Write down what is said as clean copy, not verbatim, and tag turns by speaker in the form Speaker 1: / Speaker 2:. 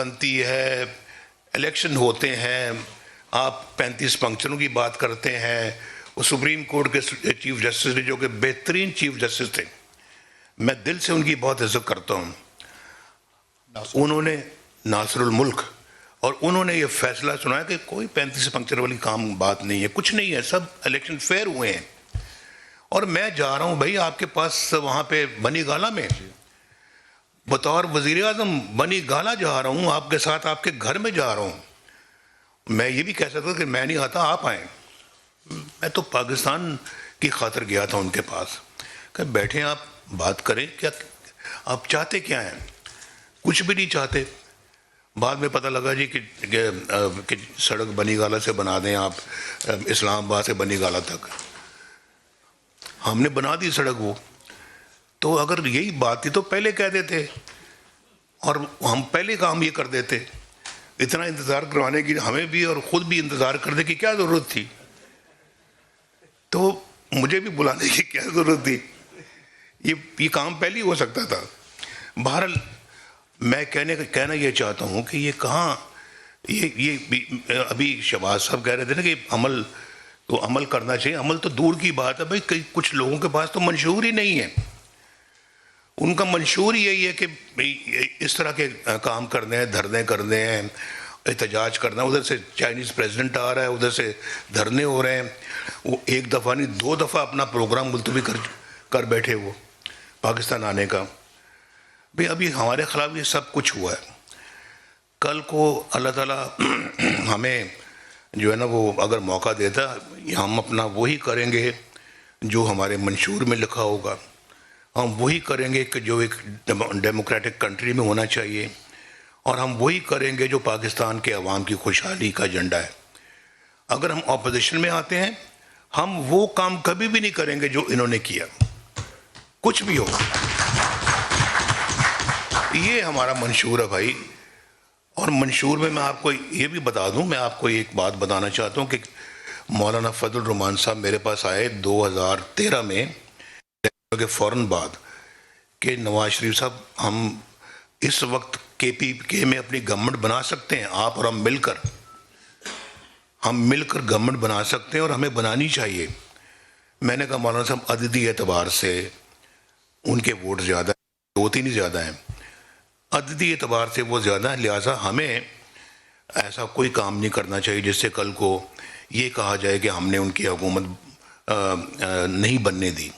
Speaker 1: बनती है, इलेक्शन होते हैं, आप 35 फंक्शनों की बात करते हैं। वो सुप्रीम कोर्ट के चीफ जस्टिस ने, जो कि बेहतरीन चीफ जस्टिस थे, मैं दिल से उनकी बहुत इज्जत करता हूँ। उन्होंने नासिरुल मुल्क, और उन्होंने ये फैसला सुनाया कि कोई 35 फंक्शन वाली काम बात नहीं है, कुछ नहीं है, सब इलेक्शन फेयर हुए हैं। और मैं जा रहा हूँ भाई आपके पास वहाँ पे बनी गाला में, बतौर वज़ीर आज़म बनी गाला जा रहा हूँ, आपके साथ आपके घर में जा रहा हूँ। मैं ये भी कह सकता कि मैं नहीं आता, आप आएँ। मैं तो पाकिस्तान की खातिर गया था उनके पास, कि बैठे आप बात करें, क्या आप चाहते क्या हैं? कुछ भी नहीं चाहते। बाद में पता लगा जी कि सड़क बनी गाला से बना दें आप, इस्लामाबाद से बनी गाला तक। हमने बना दी सड़क वो। तो अगर यही बात थी तो पहले कह देते और हम पहले काम ये कर देते। इतना इंतज़ार करवाने की हमें भी और ख़ुद भी इंतज़ार करने की क्या ज़रूरत थी? तो मुझे भी बुलाने की क्या ज़रूरत थी? ये काम पहले ही हो सकता था। बहरहाल मैं कहना ये चाहता हूँ कि ये कहाँ, ये अभी शहबाज साहब कह रहे थे ना कि अमल करना चाहिए। अमल तो दूर की बात है भाई, कई कुछ लोगों के पास तो मंशूर ही नहीं है। उनका मंशूर यही है कि इस तरह के काम करने हैं, धरने करने हैं, एहतजाज करना। उधर से चाइनीज़ प्रेसिडेंट आ रहा है, उधर से धरने हो रहे हैं। वो एक दफ़ा नहीं 2 दफ़ा अपना प्रोग्राम मुलतवी कर बैठे वो पाकिस्तान आने का। भाई अभी हमारे ख़िलाफ़ ये सब कुछ हुआ है। कल को अल्लाह ताला हमें जो है ना वो अगर मौका देता, हम अपना वही करेंगे जो हमारे मंशूर में लिखा होगा। हम वही करेंगे कि जो एक डेमोक्रेटिक कंट्री में होना चाहिए, और हम वही करेंगे जो पाकिस्तान के अवाम की खुशहाली का एजेंडा है। अगर हम ऑपोजिशन में आते हैं, हम वो काम कभी भी नहीं करेंगे जो इन्होंने किया, कुछ भी हो। ये हमारा मंशूर है भाई। और मंशूर में मैं आपको ये भी बता दूं, मैं आपको एक बात बताना चाहता हूं कि मौलाना फजल रहमान साहब मेरे पास आए 2013 में के फ़ौरन बाद कि नवाज शरीफ साहब, हम इस वक्त KPK में अपनी गवर्नमेंट बना सकते हैं, आप और हम मिलकर गवर्नमेंट बना सकते हैं और हमें बनानी चाहिए। मैंने कहा मौलाना साहब, अददी एतबार से उनके वोट ज़्यादा, 2-3 ही ज़्यादा हैं, अददी एतबार से वो ज़्यादा है, लिहाजा हमें ऐसा कोई काम नहीं करना चाहिए जिससे कल को ये कहा जाए कि हमने उनकी हुकूमत नहीं बनने दी।